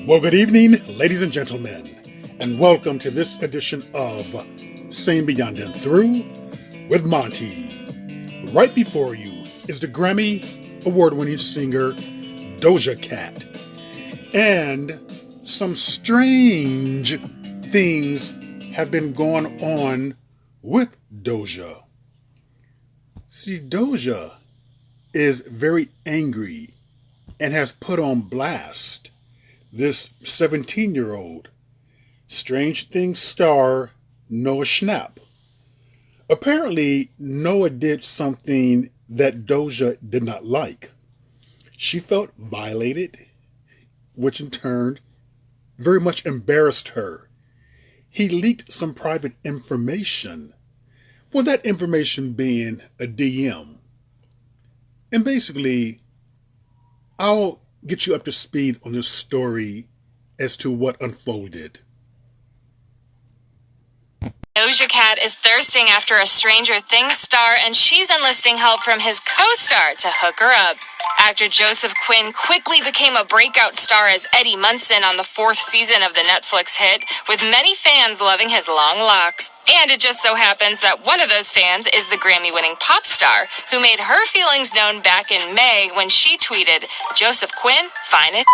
Well, good evening, ladies and gentlemen, and welcome to this edition of Sane Beyond and Through with Monty. Right before you is the Grammy award-winning singer Doja Cat, and some strange things have been going on with Doja. See, Doja is very angry and has put on blast this 17-year-old Strange Things star Noah Schnapp. Apparently, Noah did something that Doja did not like. She felt violated, which in turn very much embarrassed her. He leaked some private information, well, that information being a DM. And basically, I'll get you up to speed on this story as to what unfolded. Doja Cat is thirsting after a Stranger Things star, and she's enlisting help from his co-star to hook her up. Actor Joseph Quinn quickly became a breakout star as Eddie Munson on the 4th season of the Netflix hit, with many fans loving his long locks. And it just so happens that one of those fans is the Grammy-winning pop star, who made her feelings known back in May when she tweeted, "Joseph Quinn, fine as."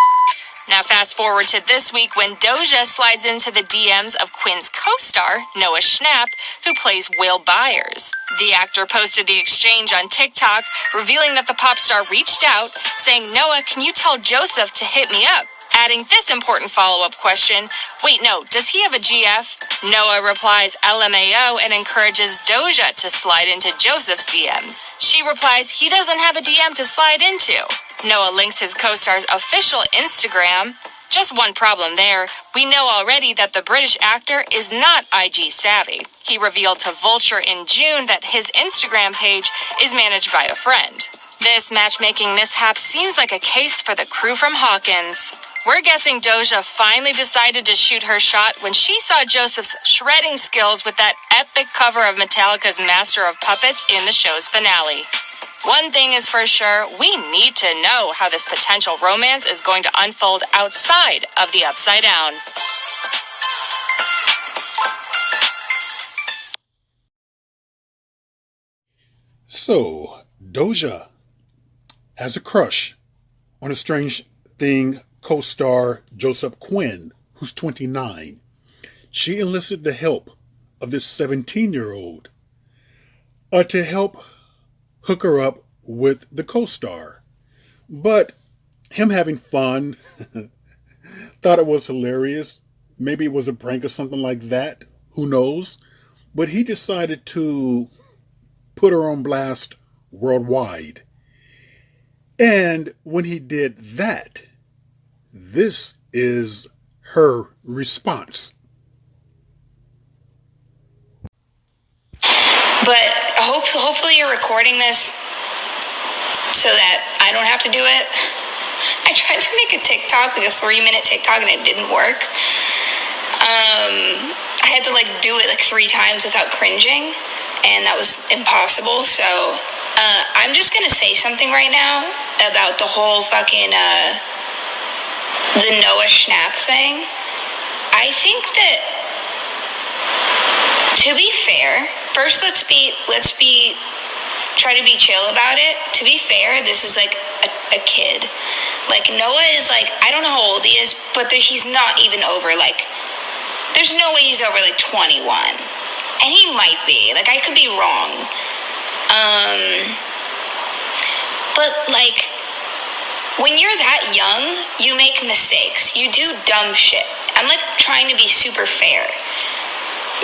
Now fast forward to this week when Doja slides into the DMs of Quinn's co-star, Noah Schnapp, who plays Will Byers. The actor posted the exchange on TikTok, revealing that the pop star reached out, saying, "Noah, can you tell Joseph to hit me up?" Adding this important follow-up question, "Wait, no, does he have a GF?" Noah replies LMAO and encourages Doja to slide into Joseph's DMs. She replies he doesn't have a DM to slide into. Noah links his co-star's official Instagram. Just one problem there. We know already that the British actor is not IG savvy. He revealed to Vulture in June that his Instagram page is managed by a friend. This matchmaking mishap seems like a case for the crew from Hawkins. We're guessing Doja finally decided to shoot her shot when she saw Joseph's shredding skills with that epic cover of Metallica's Master of Puppets in the show's finale. One thing is for sure, we need to know how this potential romance is going to unfold outside of the Upside Down. So, Doja has a crush on a Strange Thing co-star Joseph Quinn, who's 29. She enlisted the help of this 17-year-old to help hook her up with the co-star. But him having fun, thought it was hilarious. Maybe it was a prank or something like that. Who knows? But he decided to put her on blast worldwide. And when he did that, this is her response. But hopefully you're recording this so that I don't have to do it. I tried to make a TikTok, like a 3-minute TikTok, and it didn't work. I had to do it 3 times without cringing, and that was impossible. So I'm just gonna say something right now about the whole fucking the Noah Schnapp thing. I think that, to be fair, first let's try to be chill about it. To be fair, this is a kid. Noah is I don't know how old he is, but he's not even over there's no way he's over 21. And he might be. I could be wrong. But when you're that young, you make mistakes. You do dumb shit. I'm trying to be super fair.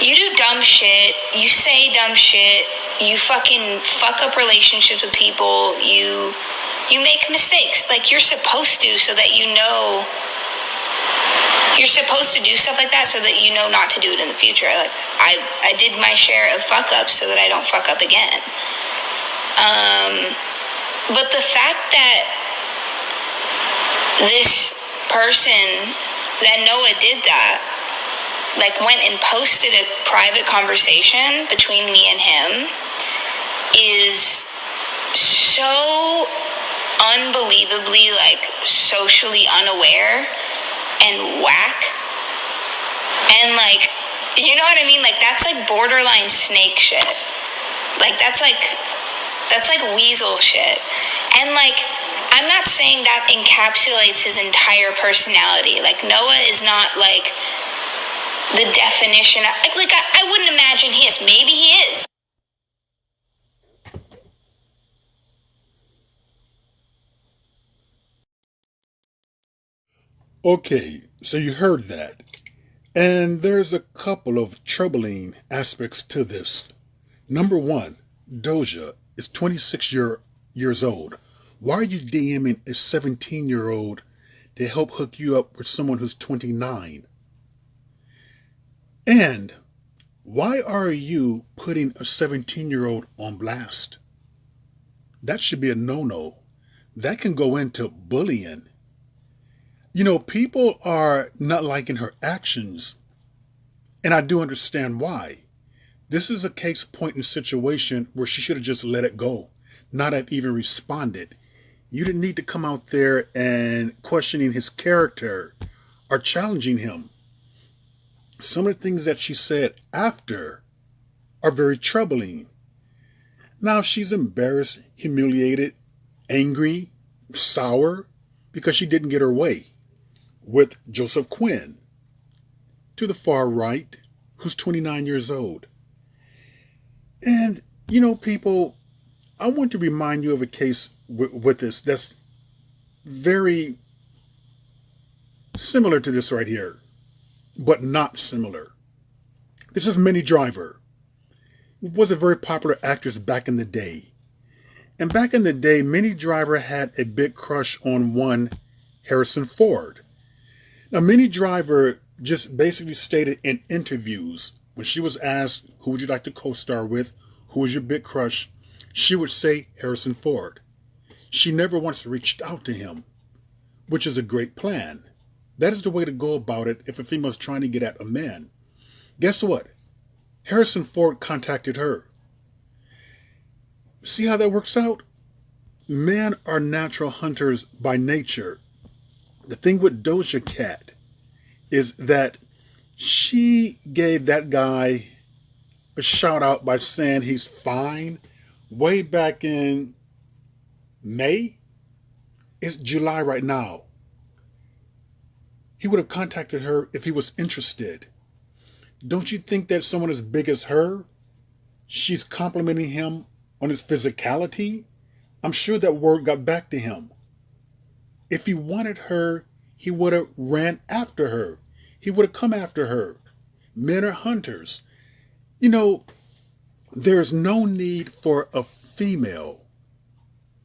You do dumb shit. You say dumb shit. You fucking fuck up relationships with people. You make mistakes. You're supposed to, so that you know. You're supposed to do stuff like that so that you know not to do it in the future. I did my share of fuck ups so that I don't fuck up again. But the fact that this person, that Noah did that, went and posted a private conversation between me and him, is so unbelievably socially unaware and whack. And like, you know what I mean? Like, that's like borderline snake shit. Like, that's like weasel shit. And like, I'm not saying that encapsulates his entire personality. Like, Noah is not like the definition of, like I wouldn't imagine he is. Maybe he is. Okay, so you heard that. And there's a couple of troubling aspects to this. Number one, Doja is 26 years old. Why are you DMing a 17-year-old to help hook you up with someone who's 29? And why are you putting a 17-year-old on blast? That should be a no-no. That can go into bullying. You know, people are not liking her actions, and I do understand why. This is a case point in situation where she should have just let it go, not have even responded. You didn't need to come out there and questioning his character or challenging him. Some of the things that she said after are very troubling. Now she's embarrassed, humiliated, angry, sour because she didn't get her way with Joseph Quinn to the far right, who's 29 years old. And, you know, people, I want to remind you of a case with this that's very similar to this right here, but not similar. This is Minnie Driver. Was a very popular actress back in the day. And back in the day, Minnie Driver had a big crush on one Harrison Ford. Now, Minnie Driver just basically stated in interviews, when she was asked, who would you like to co-star with? Who was your big crush? She would say Harrison Ford. She never once reached out to him, which is a great plan. That is the way to go about it if a female is trying to get at a man. Guess what? Harrison Ford contacted her. See how that works out? Men are natural hunters by nature. The thing with Doja Cat is that she gave that guy a shout out by saying he's fine way back in May. It's July right now. He would have contacted her if he was interested. Don't you think that someone as big as her, she's complimenting him on his physicality? I'm sure that word got back to him. If he wanted her, he would have ran after her. He would have come after her. Men are hunters. You know, there's no need for a female,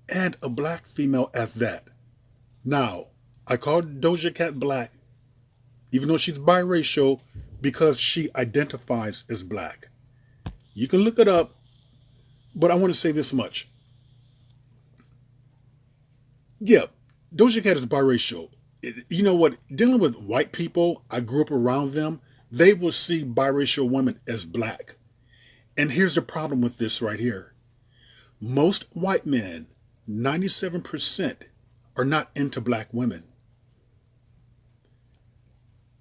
and a black female at that. Now, I call Doja Cat black, even though she's biracial, because she identifies as black. You can look it up, but I want to say this much. Yeah, Doja Cat is biracial. You know what? Dealing with white people, I grew up around them, they will see biracial women as black. And here's the problem with this right here. Most white men, 97%, are not into black women.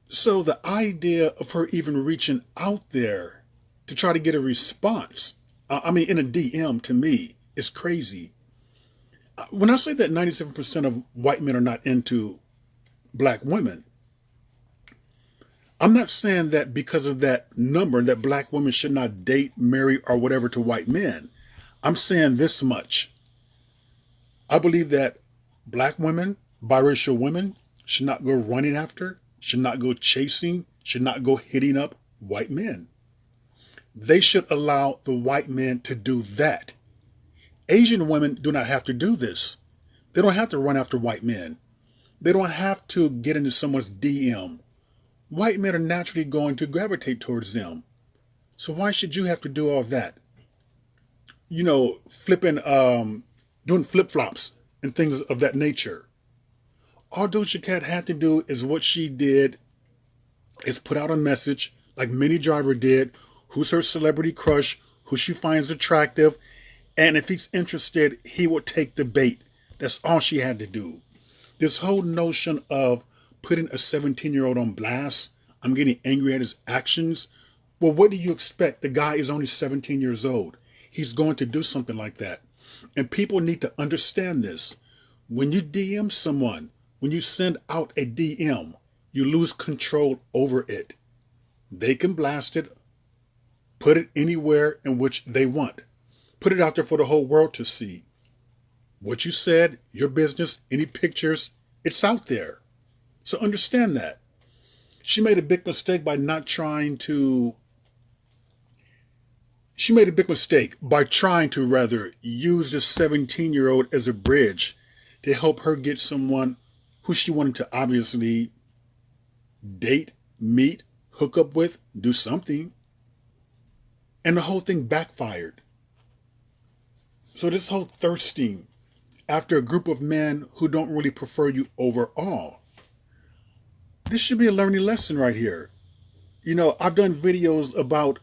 So the idea of her even reaching out there to try to get a response, in a DM, to me, is crazy. When I say that 97% of white men are not into black women, I'm not saying that because of that number that black women should not date, marry, or whatever to white men. I'm saying this much. I believe that black women, biracial women, should not go running after, should not go chasing, should not go hitting up white men. They should allow the white men to do that. Asian women do not have to do this. They don't have to run after white men. They don't have to get into someone's DM. White men are naturally going to gravitate towards them. So why should you have to do all that? You know, doing flip-flops and things of that nature. All Doja Cat had to do is what she did is put out a message like Minnie Driver did, who's her celebrity crush, who she finds attractive, and if he's interested, he would take the bait. That's all she had to do. This whole notion of putting a 17-year-old on blast. I'm getting angry at his actions. Well, what do you expect? The guy is only 17 years old. He's going to do something like that. And people need to understand this. When you DM someone, when you send out a DM, you lose control over it. They can blast it, put it anywhere in which they want. Put it out there for the whole world to see. What you said, your business, any pictures, it's out there. So understand that. She made a big mistake by trying to use this 17-year-old as a bridge to help her get someone who she wanted to obviously date, meet, hook up with, do something. And the whole thing backfired. So this whole thirsting after a group of men who don't really prefer you overall, this should be a learning lesson right here. You know, I've done videos about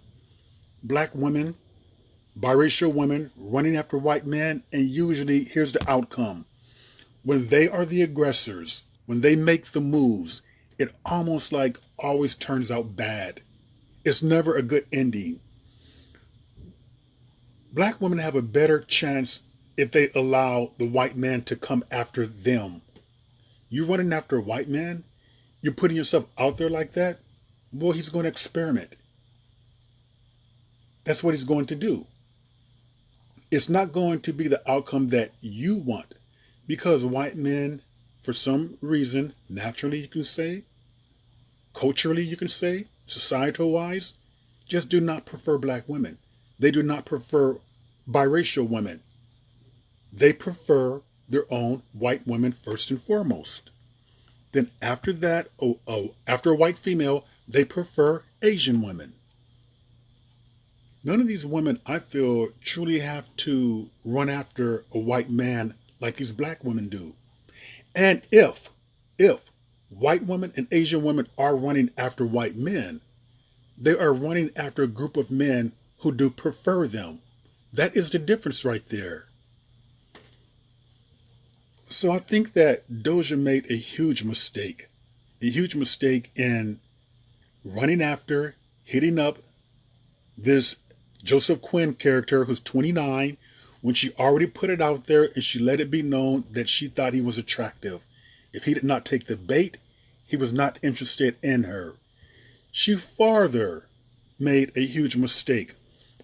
black women, biracial women running after white men, and usually here's the outcome. When they are the aggressors, when they make the moves, it almost like always turns out bad. It's never a good ending. Black women have a better chance if they allow the white man to come after them. You running after a white man? You're putting yourself out there like that? Well, he's going to experiment. That's what he's going to do. It's not going to be the outcome that you want, because white men, for some reason, naturally you can say, culturally you can say, societal-wise, just do not prefer black women. They do not prefer biracial women. They prefer their own white women first and foremost. Then after that, after a white female, they prefer Asian women. None of these women, I feel, truly have to run after a white man like these black women do. And if white women and Asian women are running after white men, they are running after a group of men who do prefer them. That is the difference right there. So I think that Doja made a huge mistake in running after, hitting up this Joseph Quinn character who's 29 when she already put it out there and she let it be known that she thought he was attractive. If he did not take the bait, he was not interested in her. She farther made a huge mistake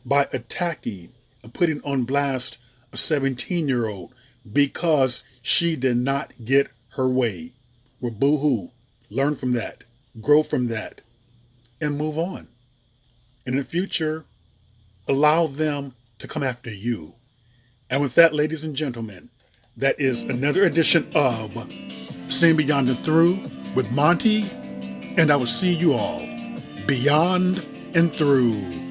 by attacking and putting on blast a 17-year-old because she did not get her way. Well, boo-hoo. Learn from that. Grow from that. And move on. In the future, allow them to come after you. And with that, ladies and gentlemen, that is another edition of Seeing Beyond and Through with Monty. And I will see you all beyond and through.